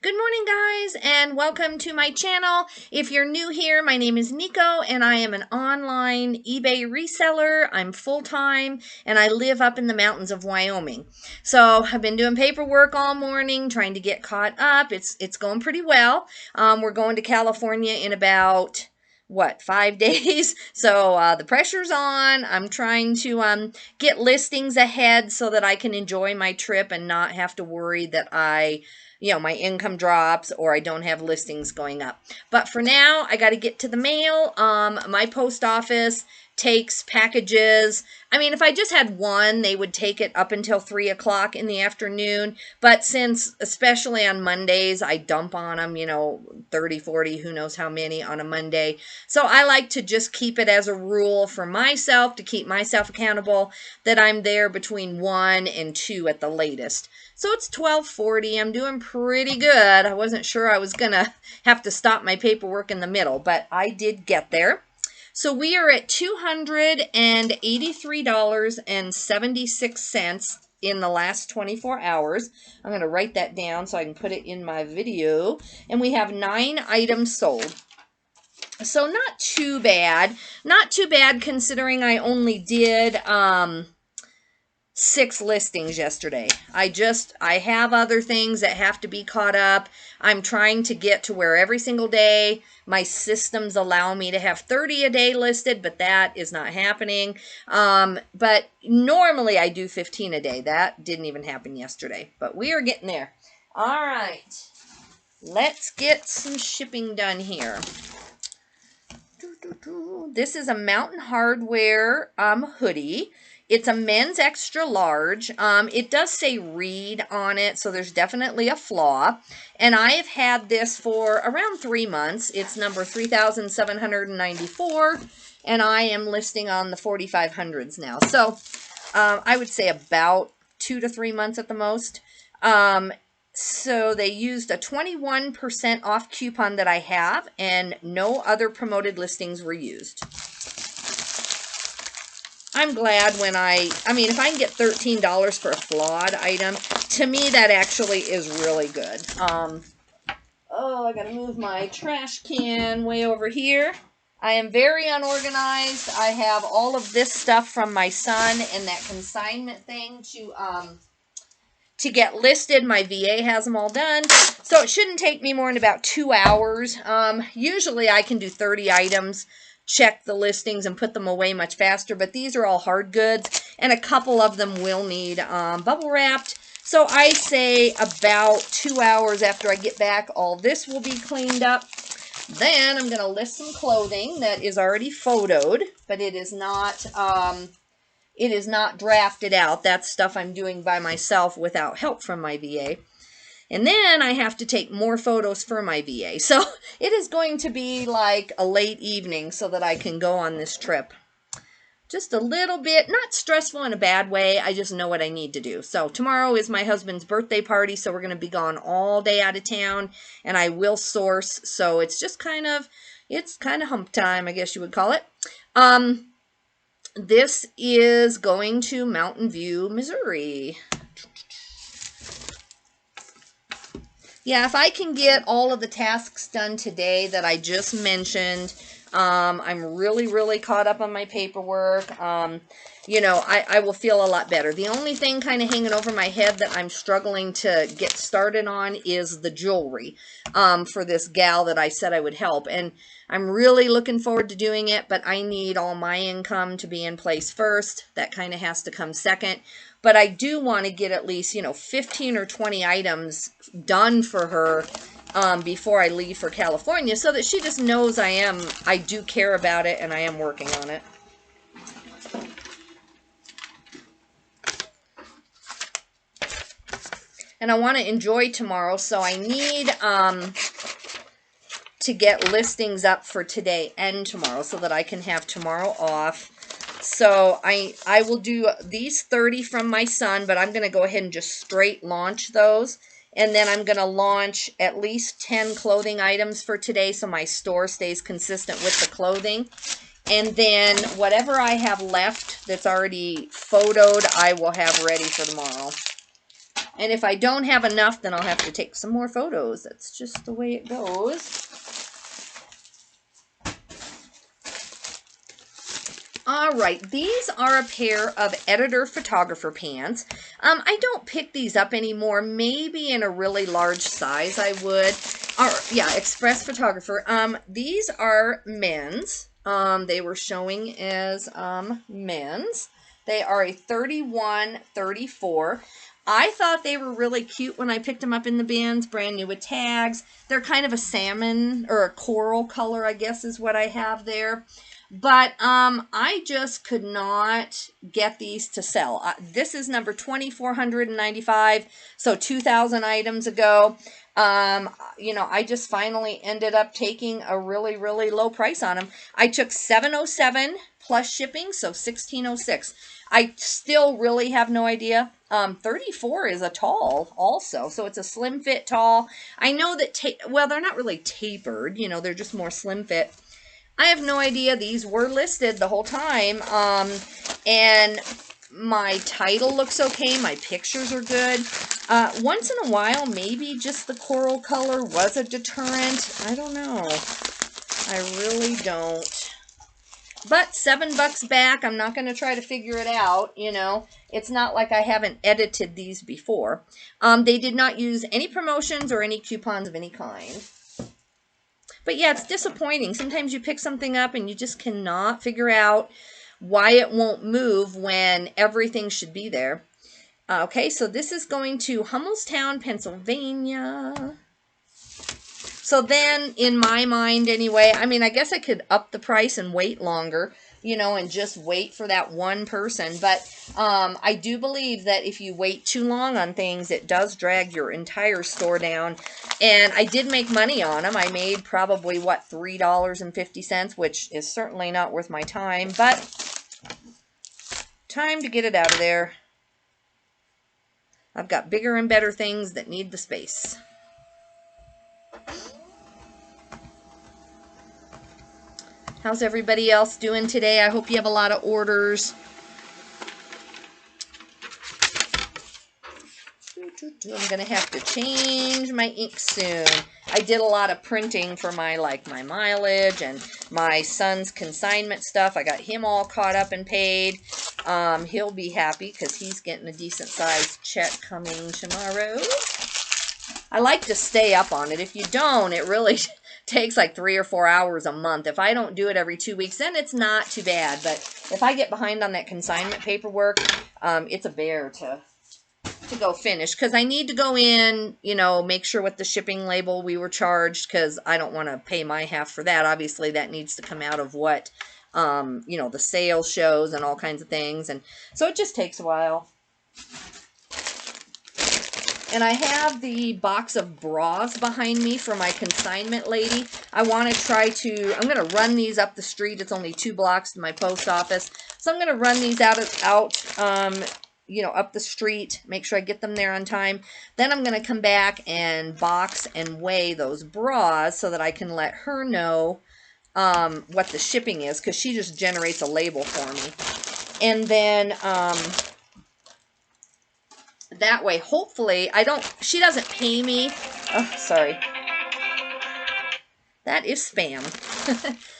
Good morning, guys, and welcome to my channel. If you're new here, my name is Nico, and I am an online eBay reseller. I'm full-time, and I live up in the mountains of Wyoming. So I've been doing paperwork all morning, trying to get caught up. It's going pretty well. We're going to California in about 5 days. So the pressure's on. I'm trying to get listings ahead so that I can enjoy my trip and not have to worry that my income drops or I don't have listings going up. But for now, I got to get to the mail. My post office takes packages. I mean, if I just had one, they would take it up until 3 o'clock in the afternoon. But since, especially on Mondays, I dump on them, 30, 40, who knows how many on a Monday. So I like to just keep it as a rule for myself to keep myself accountable that I'm there between 1 and 2 at the latest. So it's 12:40. I'm doing pretty good. I wasn't sure I was going to have to stop my paperwork in the middle, but I did get there. So we are at $283.76 in the last 24 hours. I'm going to write that down so I can put it in my video. And we have 9 items sold. So not too bad. Not too bad considering I only did 6 listings yesterday. I have other things that have to be caught up. I'm trying to get to where every single day my systems allow me to have 30 a day listed, but that is not happening. But normally I do 15 a day. That didn't even happen yesterday, but we are getting there. All right, let's get some shipping done here. This is a Mountain Hardwear hoodie. It's a men's extra large. It does say read on it, so there's definitely a flaw. And I have had this for around 3 months. It's number 3,794, and I am listing on the 4,500s now. So I would say about 2 to 3 months at the most. So they used a 21% off coupon that I have, and no other promoted listings were used. I'm glad when if I can get $13 for a flawed item, to me that actually is really good. I gotta move my trash can way over here. I am very unorganized. I have all of this stuff from my son and that consignment thing to get listed. My VA has them all done. So it shouldn't take me more than about 2 hours. Usually I can do 30 items, check the listings, and put them away much faster. But these are all hard goods, and a couple of them will need bubble wrapped. So I say about 2 hours after I get back, all this will be cleaned up. Then I'm going to list some clothing that is already photoed, but it is not drafted out. That's stuff I'm doing by myself without help from my VA. And then I have to take more photos for my VA. So it is going to be like a late evening so that I can go on this trip. Just a little bit, not stressful in a bad way. I just know what I need to do. So tomorrow is my husband's birthday party, so we're going to be gone all day out of town, and I will source. So it's just kind of hump time, I guess you would call it. This is going to Mountain View, Missouri. Yeah, if I can get all of the tasks done today that I just mentioned, I'm really, really caught up on my paperwork. I will feel a lot better. The only thing kind of hanging over my head that I'm struggling to get started on is the jewelry for this gal that I said I would help. And I'm really looking forward to doing it, but I need all my income to be in place first. That kind of has to come second. But I do want to get at least, 15 or 20 items done for her before I leave for California, so that she just knows I do care about it and I am working on it. And I want to enjoy tomorrow, so I need to get listings up for today and tomorrow so that I can have tomorrow off. So I will do these 30 from my son, but I'm going to go ahead and just straight launch those. And then I'm going to launch at least 10 clothing items for today so my store stays consistent with the clothing. And then whatever I have left that's already photoed, I will have ready for tomorrow. And if I don't have enough, then I'll have to take some more photos. That's just the way it goes. All right, these are a pair of editor photographer pants. I don't pick these up anymore. Maybe in a really large size I would. Or yeah, express photographer. These are men's. They were showing as men's. They are a 31-34. I thought they were really cute when I picked them up in the bins, brand new with tags. They're kind of a salmon or a coral color, I guess is what I have there. But I just could not get these to sell. This is number 2,495, so 2,000 items ago. You know, I just finally ended up taking a really, really low price on them. I took $707 plus shipping, so $1,606. I still really have no idea. 34 is a tall also, so it's a slim fit tall. I know that, well, they're not really tapered, you know, they're just more slim fit. I have no idea. These were listed the whole time, and my title looks okay. My pictures are good. Once in a while, maybe just the coral color was a deterrent. I don't know. I really don't. But $7 back. I'm not going to try to figure it out, you know. It's not like I haven't edited these before. They did not use any promotions or any coupons of any kind. But yeah, it's disappointing. Sometimes you pick something up and you just cannot figure out why it won't move when everything should be there. Okay, so this is going to Hummelstown, Pennsylvania. So then, in my mind anyway, I mean, I guess I could up the price and wait longer, you know, and just wait for that one person. But I do believe that if you wait too long on things, it does drag your entire store down. And I did make money on them. I made probably, what, $3.50, which is certainly not worth my time. But time to get it out of there. I've got bigger and better things that need the space. How's everybody else doing today? I hope you have a lot of orders. I'm going to have to change my ink soon. I did a lot of printing for my mileage and my son's consignment stuff. I got him all caught up and paid. He'll be happy because he's getting a decent sized check coming tomorrow. I like to stay up on it. If you don't, it really takes like 3 or 4 hours a month. If I don't do it every 2 weeks, then it's not too bad. But if I get behind on that consignment paperwork, it's a bear to go finish. Because I need to go in, you know, make sure with the shipping label we were charged. Because I don't want to pay my half for that. Obviously, that needs to come out of what, you know, the sales shows and all kinds of things. And so it just takes a while. And I have the box of bras behind me for my consignment lady. I want to try to, I'm going to run these up the street. It's only 2 blocks to my post office. So I'm going to run these out, you know, up the street, make sure I get them there on time. Then I'm going to come back and box and weigh those bras so that I can let her know what the shipping is, because she just generates a label for me. And then that way, hopefully, she doesn't pay me. Oh, sorry. That is spam.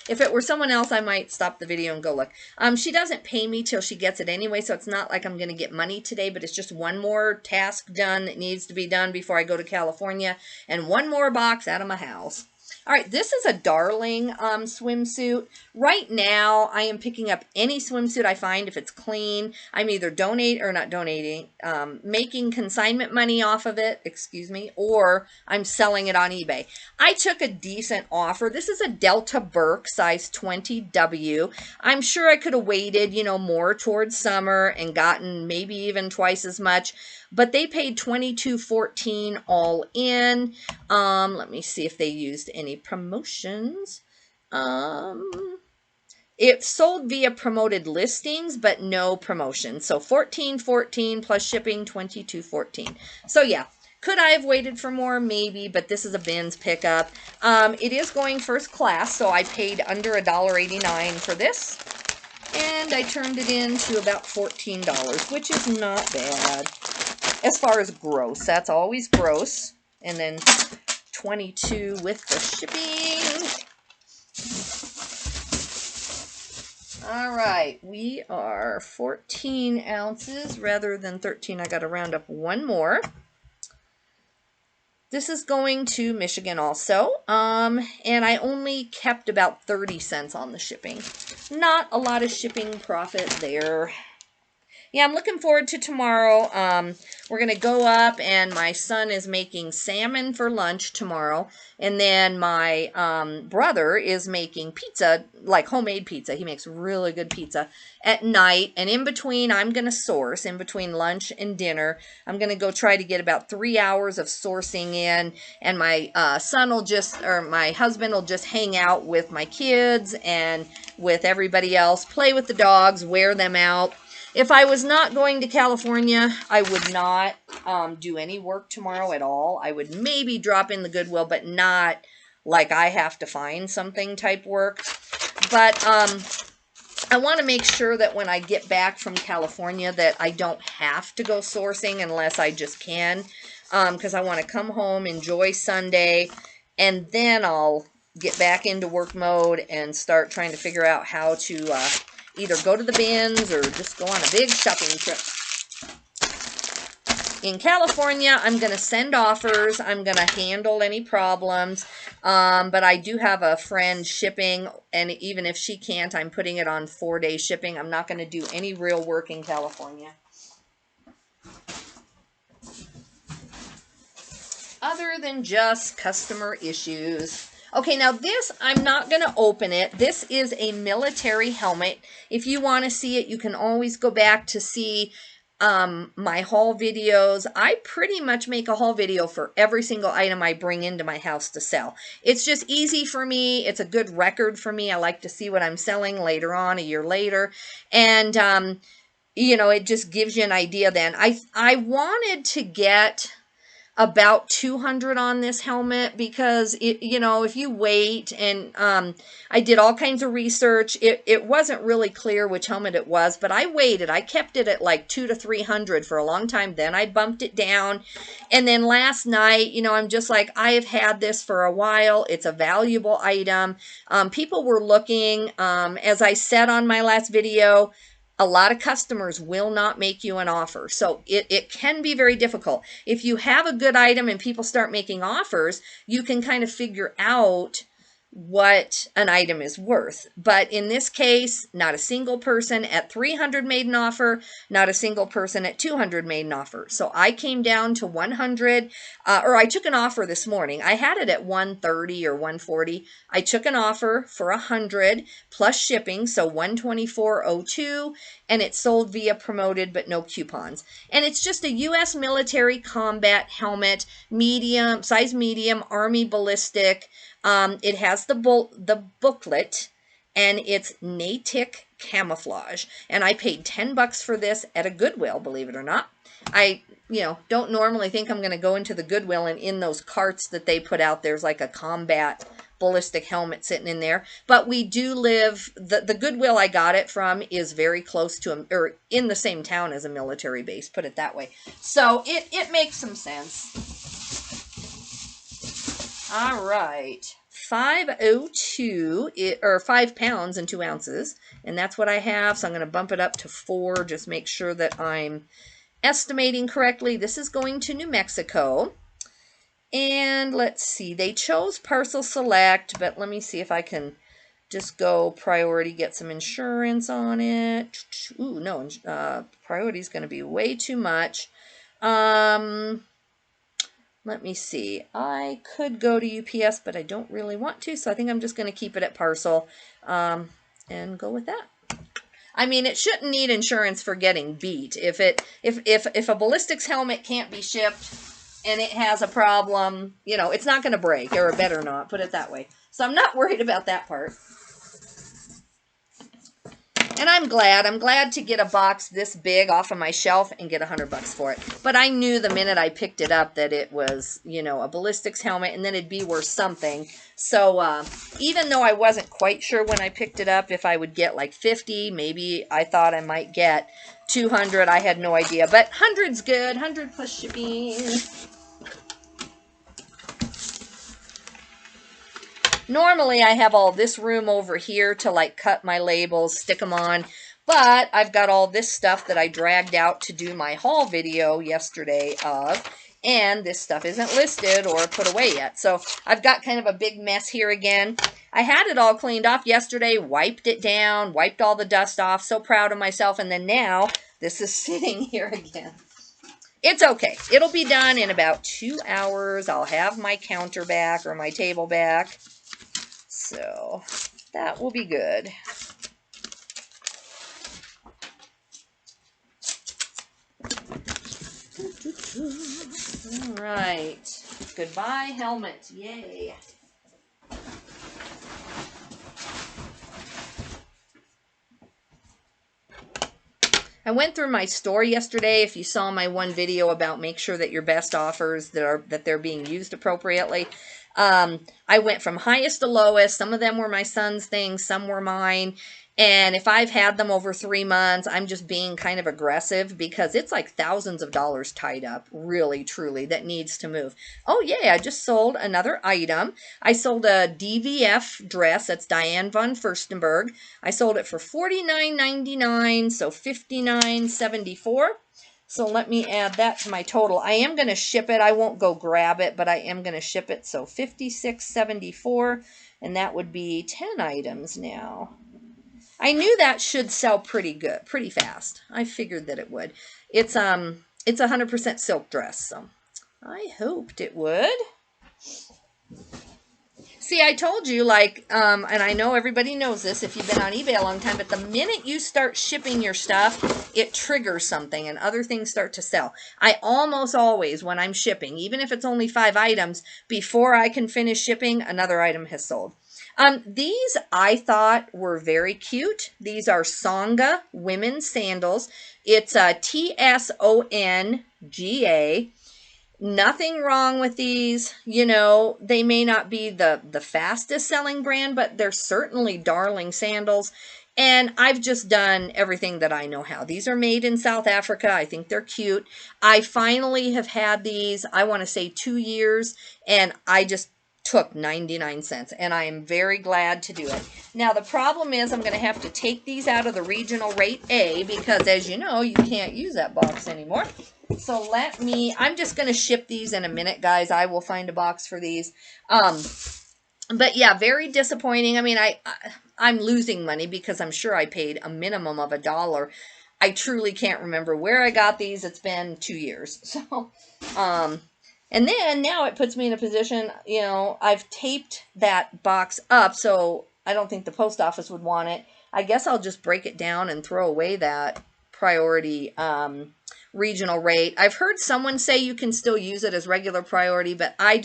If it were someone else, I might stop the video and go look. She doesn't pay me till she gets it anyway, so it's not like I'm going to get money today, but it's just one more task done that needs to be done before I go to California, and one more box out of my house. All right, this is a darling swimsuit. Right now, I am picking up any swimsuit I find if it's clean. I'm either making consignment money off of it, excuse me, or I'm selling it on eBay. I took a decent offer. This is a Delta Burke size 20W. I'm sure I could have waited, you know, more towards summer and gotten maybe even twice as much. But they paid $22.14 all in. Let me see if they used any promotions. It sold via promoted listings, but no promotion. So $14.14 plus shipping, $22.14. So yeah, could I have waited for more? Maybe, but this is a bins pickup. It is going first class, so I paid under $1.89 for this. And I turned it in to about $14, which is not bad. as far as gross. That's always gross. And then $22 with the shipping. All right, we are 14 ounces rather than 13. I got to round up one more. This is going to Michigan also, and I only kept about 30 cents on the shipping. Not a lot of shipping profit there. Yeah, I'm looking forward to tomorrow. We're going to go up, and my son is making salmon for lunch tomorrow. And then my brother is making pizza, like homemade pizza. He makes really good pizza at night. And in between, I'm going to source. In between lunch and dinner, I'm going to go try to get about 3 hours of sourcing in. And my son will just, or my husband will just hang out with my kids and with everybody else, play with the dogs, wear them out. If I was not going to California, I would not do any work tomorrow at all. I would maybe drop in the Goodwill, but not like I have to find something type work. But I want to make sure that when I get back from California that I don't have to go sourcing unless I just can. Because I want to come home, enjoy Sunday, and then I'll get back into work mode and start trying to figure out how to either go to the bins or just go on a big shopping trip. In California, I'm going to send offers. I'm going to handle any problems. But I do have a friend shipping, and even if she can't, I'm putting it on 4-day shipping. I'm not going to do any real work in California. Other than just customer issues. Okay, now this, I'm not going to open it. This is a military helmet. If you want to see it, you can always go back to see my haul videos. I pretty much make a haul video for every single item I bring into my house to sell. It's just easy for me. It's a good record for me. I like to see what I'm selling later on, a year later. And, you know, it just gives you an idea then. I wanted to get about 200 on this helmet because it, you know, if you wait, and I did all kinds of research, it wasn't really clear which helmet it was, but I waited. I kept it at like 200 to 300 for a long time. Then I bumped it down, and then last night, you know, I'm just like, I have had this for a while. It's a valuable item. People were looking, as I said on my last video, a lot of customers will not make you an offer. So it can be very difficult. If you have a good item and people start making offers, you can kind of figure out what an item is worth. But in this case, not a single person at 300 made an offer, not a single person at 200 made an offer. So I came down to 100, or I took an offer this morning. I had it at 130 or 140. I took an offer for 100 plus shipping, so 124.02, and it sold via promoted but no coupons. And it's just a U.S. military combat helmet, medium, size medium, Army ballistic. It has the booklet, and it's Natick camouflage. And I paid $10 for this at a Goodwill, believe it or not. I, you know, don't normally think I'm going to go into the Goodwill and in those carts that they put out, there's like a combat ballistic helmet sitting in there. But we do live, the Goodwill I got it from is very close to, or in the same town as a military base, put it that way. So it makes some sense. All right, 502, or 5 pounds and 2 ounces, and that's what I have. So I'm going to bump it up to 4, just make sure that I'm estimating correctly. This is going to New Mexico, and let's see, they chose parcel select, but let me see if I can just go priority, get some insurance on it. Ooh, no, priority is going to be way too much. Let me see. I could go to UPS, but I don't really want to, so I think I'm just going to keep it at parcel and go with that. I mean, it shouldn't need insurance for getting beat. If a ballistics helmet can't be shipped and it has a problem, you know, it's not going to break, or it better not, put it that way. So I'm not worried about that part. And I'm glad to get a box this big off of my shelf and get $100 for it. But I knew the minute I picked it up that it was, you know, a ballistics helmet, and then it'd be worth something. So even though I wasn't quite sure when I picked it up if I would get like 50, maybe I thought I might get 200, I had no idea. But 100's good. 100 plus shipping. Normally, I have all this room over here to like cut my labels, stick them on. But I've got all this stuff that I dragged out to do my haul video yesterday of. And this stuff isn't listed or put away yet. So I've got kind of a big mess here again. I had it all cleaned off yesterday, wiped it down, wiped all the dust off. So proud of myself. And then now this is sitting here again. It's okay. It'll be done in about 2 hours. I'll have my counter back or my table back. So that will be good. All right. Goodbye, helmet. Yay. I went through my store yesterday. If you saw my one video about make sure that your best offers that they're being used appropriately. I went from highest to lowest. Some of them were my son's things, some were mine. And if I've had them over 3 months, I'm just being kind of aggressive because it's like thousands of dollars tied up, really, truly, that needs to move. Oh, yeah, I just sold another item. I sold a DVF dress. That's Diane von Furstenberg. I sold it for $49.99, so $59.74. So let me add that to my total. I am going to ship it. I won't go grab it, but I am going to ship it. So $56.74, and that would be 10 items now. I knew that should sell pretty good, pretty fast. I figured that it would. It's a 100% silk dress, so I hoped it would. See, I told you, like, and I know everybody knows this if you've been on eBay a long time, but the minute you start shipping your stuff, it triggers something and other things start to sell. I almost always, when I'm shipping, even if it's only 5 items, before I can finish shipping, another item has sold. These I thought were very cute. These are Songa women's sandals. It's a TSONGA. Nothing wrong with these. You know, they may not be the fastest selling brand, but they're certainly darling sandals. And I've just done everything that I know how. These are made in South Africa. I think they're cute. I finally have had these, I want to say 2 years, and I just took 99 cents, and I am very glad to do it. Now, the problem is I'm going to have to take these out of the regional rate A because, as you know, you can't use that box anymore. So I'm just going to ship these in a minute, guys. I will find a box for these. But yeah, very disappointing. I mean, I'm losing money because I'm sure I paid a minimum of $1. I truly can't remember where I got these. It's been 2 years. So, and then now it puts me in a position, you know, I've taped that box up, so I don't think the post office would want it. I guess I'll just break it down and throw away that priority regional rate. I've heard someone say you can still use it as regular priority, but I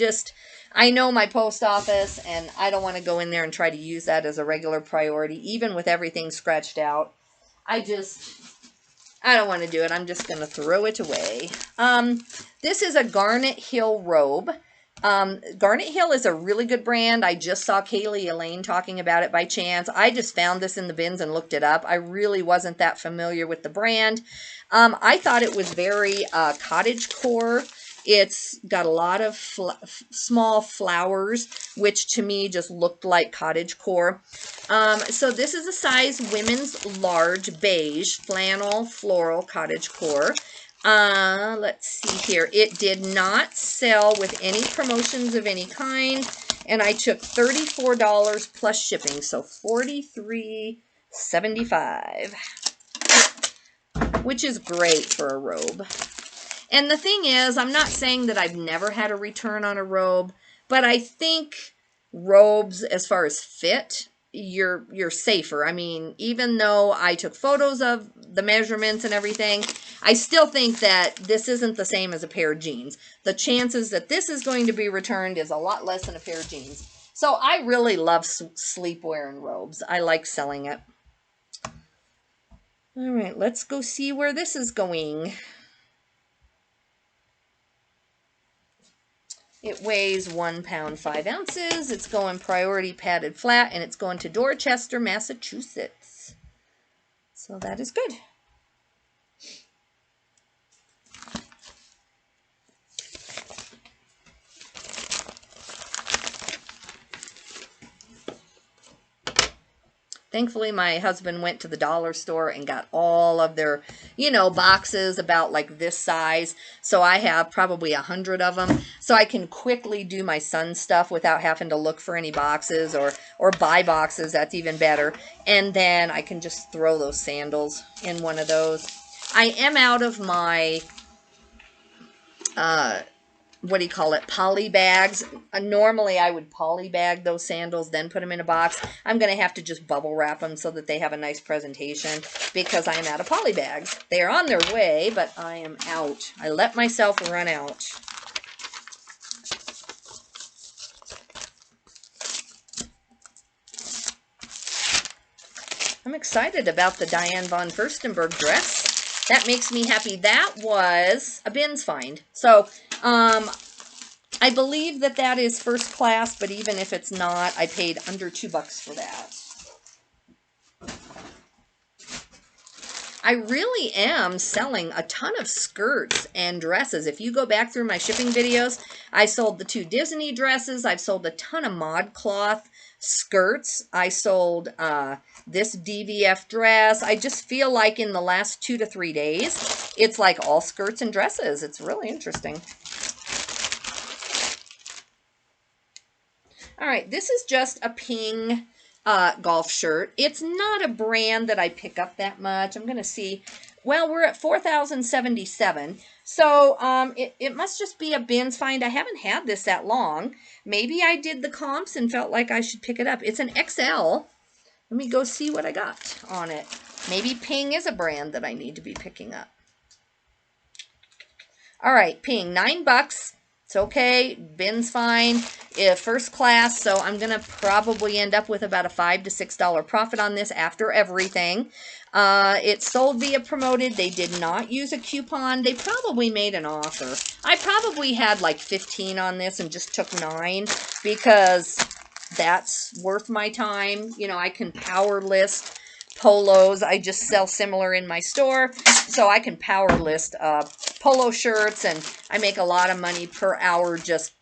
know my post office, and I don't want to go in there and try to use that as a regular priority, even with everything scratched out. I don't want to do it. I'm just going to throw it away. This is a Garnet Hill robe. Garnet Hill is a really good brand. I just saw Kaylee Elaine talking about it by chance. I just found this in the bins and looked it up. I really wasn't that familiar with the brand. I thought it was very cottagecore. It's got a lot of small flowers, which to me just looked like cottagecore. So this is a size women's large beige flannel floral cottagecore. Let's see here. It did not sell with any promotions of any kind, and I took $34 plus shipping, so $43.75, which is great for a robe. And the thing is, I'm not saying that I've never had a return on a robe, but I think robes, as far as fit, you're safer. I mean, even though I took photos of the measurements and everything, I still think that this isn't the same as a pair of jeans. The chances that this is going to be returned is a lot less than a pair of jeans. So I really love sleepwear and robes. I like selling it. All right, let's go see where this is going. It weighs 1 pound, 5 ounces. It's going priority padded flat, and it's going to Dorchester, Massachusetts. So that is good. Thankfully, my husband went to the dollar store and got all of their, you know, boxes about like this size. So I have probably 100 of them. So I can quickly do my son's stuff without having to look for any boxes or buy boxes. That's even better. And then I can just throw those sandals in one of those. I am out of my, what do you call it, poly bags. Normally I would poly bag those sandals, then put them in a box. I'm going to have to just bubble wrap them so that they have a nice presentation because I am out of poly bags. They are on their way, but I am out. I let myself run out. I'm excited about the Diane von Furstenberg dress. That makes me happy. That was a bins find. So, I believe that that is first class, but even if it's not, I paid under $2 for that. I really am selling a ton of skirts and dresses. If you go back through my shipping videos, I sold the 2 Disney dresses. I've sold a ton of ModCloth skirts. I sold this DVF dress. I just feel like in the last 2 to 3 days, it's like all skirts and dresses. It's really interesting. All right, this is just a Ping golf shirt. It's not a brand that I pick up that much. I'm going to see. Well, we're at 4,077. So it must just be a bins find. I haven't had this that long. Maybe I did the comps and felt like I should pick it up. It's an XL. Let me go see what I got on it. Maybe Ping is a brand that I need to be picking up. All right, Ping, $9. It's okay, bins fine, first class, so I'm going to probably end up with about a $5 to $6 profit on this after everything. It sold via promoted. They did not use a coupon. They probably made an offer. I probably had like 15 on this and just took 9 because that's worth my time. You know, I can power list polos. I just sell similar in my store, so I can power list polo shirts, and I make a lot of money per hour just,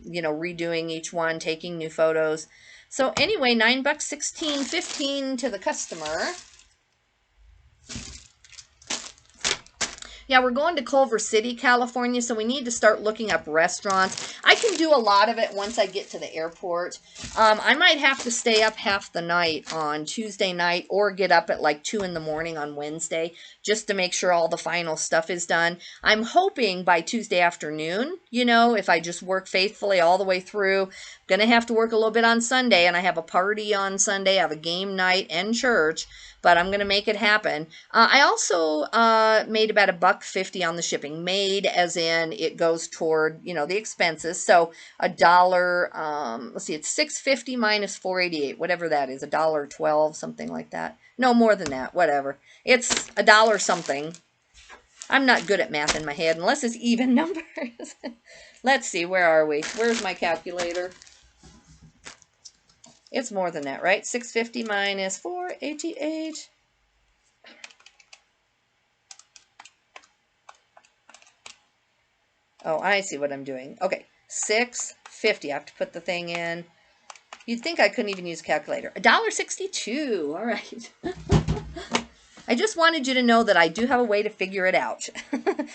you know, redoing each one, taking new photos. So anyway, $9, $16, $15 to the customer. Yeah, we're going to Culver City, California, so we need to start looking up restaurants. I can do a lot of it once I get to the airport. I might have to stay up half the night on Tuesday night or get up at like 2 in the morning on Wednesday just to make sure all the final stuff is done. I'm hoping by Tuesday afternoon, you know, if I just work faithfully all the way through. I'm going to have to work a little bit on Sunday, and I have a party on Sunday. I have a game night and church, but I'm going to make it happen. I also made about $1.50 on the shipping. Made as in it goes toward, you know, the expenses. So $1, let's see, it's $6.50 minus $4.88, whatever that is, $1.12, something like that. No, more than that, whatever. It's $1 something. I'm not good at math in my head unless it's even numbers. Let's see, where are we? Where's my calculator? It's more than that, right? 650 minus 488. Oh, I see what I'm doing. Okay, 650. I have to put the thing in. You'd think I couldn't even use a calculator. $1.62. All right. I just wanted you to know that I do have a way to figure it out.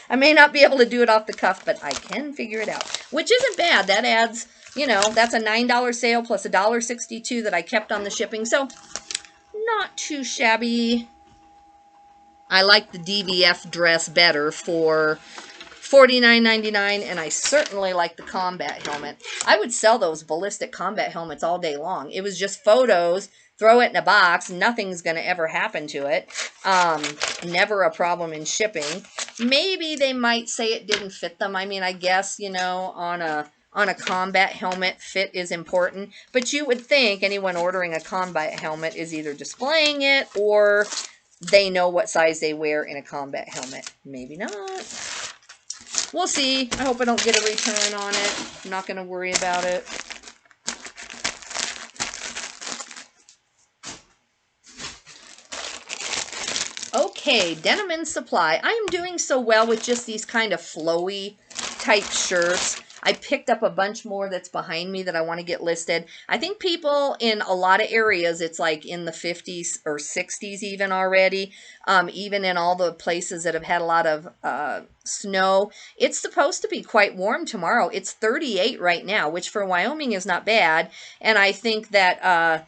I may not be able to do it off the cuff, but I can figure it out, which isn't bad. That adds, you know, that's a $9 sale plus $1.62 that I kept on the shipping. So not too shabby. I like the DVF dress better for $49.99, and I certainly like the combat helmet. I would sell those ballistic combat helmets all day long. It was just photos, throw it in a box, nothing's going to ever happen to it. Never a problem in shipping. Maybe they might say it didn't fit them. I mean, I guess, you know, on a combat helmet, fit is important. But you would think anyone ordering a combat helmet is either displaying it or they know what size they wear in a combat helmet. Maybe not. We'll see. I hope I don't get a return on it. I'm not going to worry about it. Okay, Denim and Supply. I am doing so well with just these kind of flowy type shirts. I picked up a bunch more that's behind me that I want to get listed. I think people in a lot of areas, it's like in the 50s or 60s even already, even in all the places that have had a lot of snow. It's supposed to be quite warm tomorrow. It's 38 right now, which for Wyoming is not bad. And I think that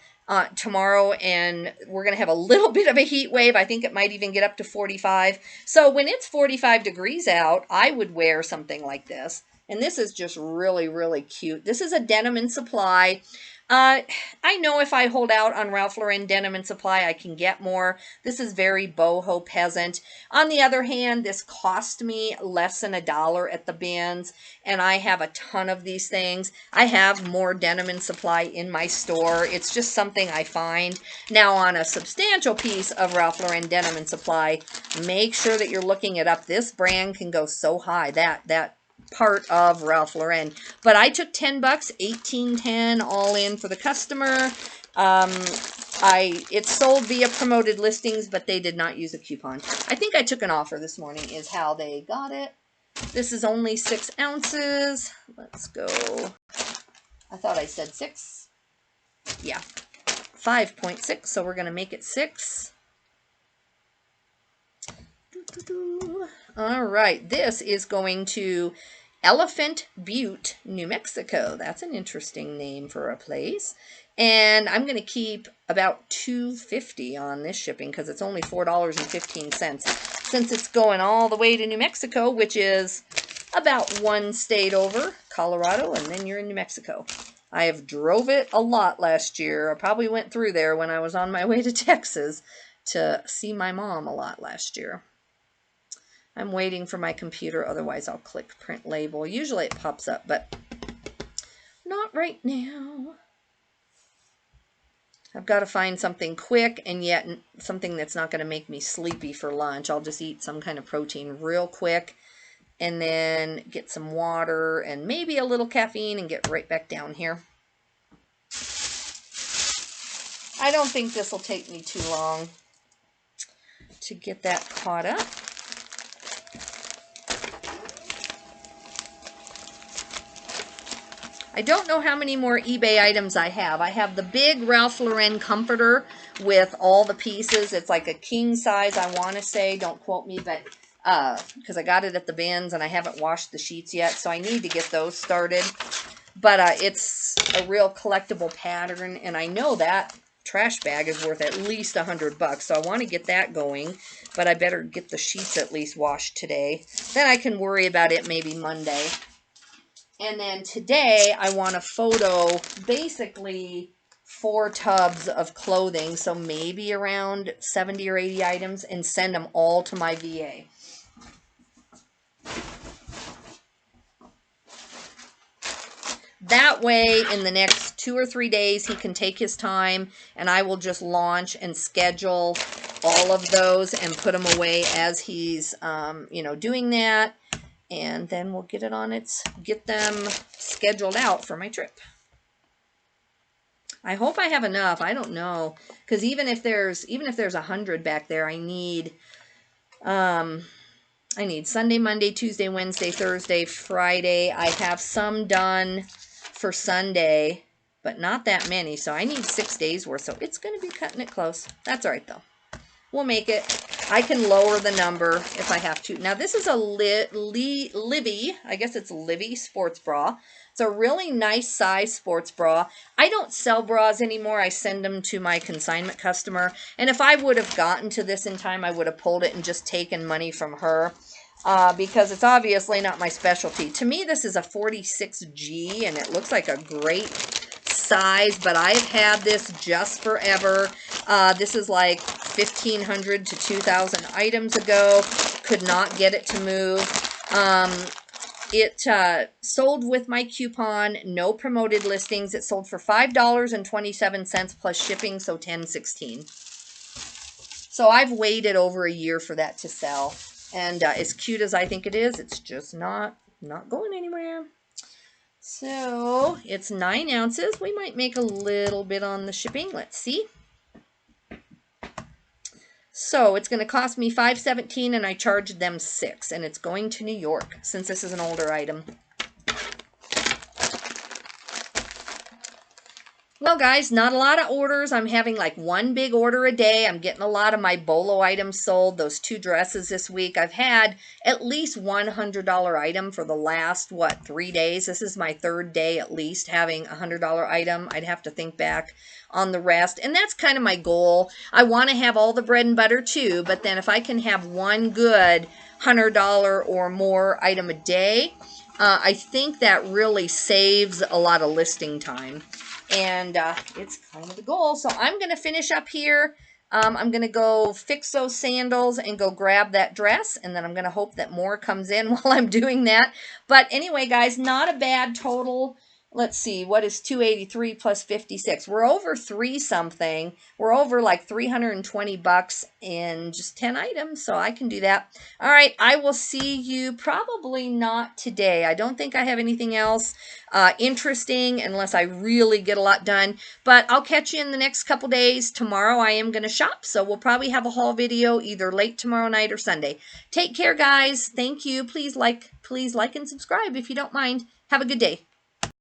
tomorrow, and we're going to have a little bit of a heat wave. I think it might even get up to 45. So when it's 45 degrees out, I would wear something like this. And this is just really, really cute. This is a Denim & Supply. I know if I hold out on Ralph Lauren Denim & Supply, I can get more. This is very boho peasant. On the other hand, this cost me less than $1 at the bins, and I have a ton of these things. I have more Denim & Supply in my store. It's just something I find. Now, on a substantial piece of Ralph Lauren Denim & Supply, make sure that you're looking it up. This brand can go so high. That part of Ralph Lauren. But I took $10, $18.10 all in for the customer. It's sold via promoted listings, but they did not use a coupon. I think I took an offer this morning is how they got it. This is only 6 ounces. Let's go. I thought I said 6. Yeah, 5.6. So we're going to make it 6. All right, this is going to Elephant Butte, New Mexico. That's an interesting name for a place. And I'm going to keep about $2.50 on this shipping because it's only $4.15 since it's going all the way to New Mexico, which is about 1 state over, Colorado, and then you're in New Mexico. I have drove it a lot last year. I probably went through there when I was on my way to Texas to see my mom a lot last year. I'm waiting for my computer, otherwise I'll click print label. Usually it pops up, but not right now. I've got to find something quick and yet something that's not going to make me sleepy for lunch. I'll just eat some kind of protein real quick and then get some water and maybe a little caffeine and get right back down here. I don't think this will take me too long to get that caught up. I don't know how many more eBay items I have. I have the big Ralph Lauren comforter with all the pieces. It's like a king size, I want to say. Don't quote me, but because I got it at the bins and I haven't washed the sheets yet, so I need to get those started. But it's a real collectible pattern, and I know that trash bag is worth at least $100, so I want to get that going. But I better get the sheets at least washed today. Then I can worry about it maybe Monday. And then today I want to photo basically 4 tubs of clothing, so maybe around 70 or 80 items, and send them all to my VA. That way, in the next 2 or 3 days, he can take his time, and I will just launch and schedule all of those and put them away as he's, doing that. And then we'll get them scheduled out for my trip. I hope I have enough. I don't know, because even if there's 100 back there, I need Sunday, Monday, Tuesday, Wednesday, Thursday, Friday. I have some done for Sunday, but not that many. So I need 6 days worth. So it's going to be cutting it close. That's all right though. We'll make it. I can lower the number if I have to. Now, this is a Livy, I guess it's Livy sports bra. It's a really nice size sports bra. I don't sell bras anymore. I send them to my consignment customer. And if I would have gotten to this in time, I would have pulled it and just taken money from her because it's obviously not my specialty. To me, this is a 46G, and it looks like a great size, but I've had this just forever. This is like 1,500 to 2,000 items ago. Could not get it to move. It sold with my coupon, no promoted listings. It sold for $5.27 plus shipping, so $10.16. So I've waited over a year for that to sell. And as cute as I think it is, it's just not going anywhere. So it's 9 ounces. We might make a little bit on the shipping. Let's see. So it's going to cost me $5.17, and I charged them $6, and it's going to New York since this is an older item. Well, guys, not a lot of orders. I'm having like one big order a day. I'm getting a lot of my bolo items sold. Those 2 dresses this week. I've had at least $100 item for the last, 3 days. This is my 3rd day at least having a $100 item. I'd have to think back on the rest. And that's kind of my goal. I want to have all the bread and butter too, but then if I can have one good $100 or more item a day, I think that really saves a lot of listing time. And it's kind of the goal. So I'm going to finish up here. I'm going to go fix those sandals and go grab that dress. And then I'm going to hope that more comes in while I'm doing that. But anyway, guys, not a bad total. Let's see, what is 283 plus 56? We're over 3 something. We're over like 320 bucks in just 10 items, so I can do that. All right, I will see you probably not today. I don't think I have anything else interesting unless I really get a lot done, but I'll catch you in the next couple days. Tomorrow I am going to shop, so we'll probably have a haul video either late tomorrow night or Sunday. Take care, guys. Thank you. Please like and subscribe if you don't mind. Have a good day.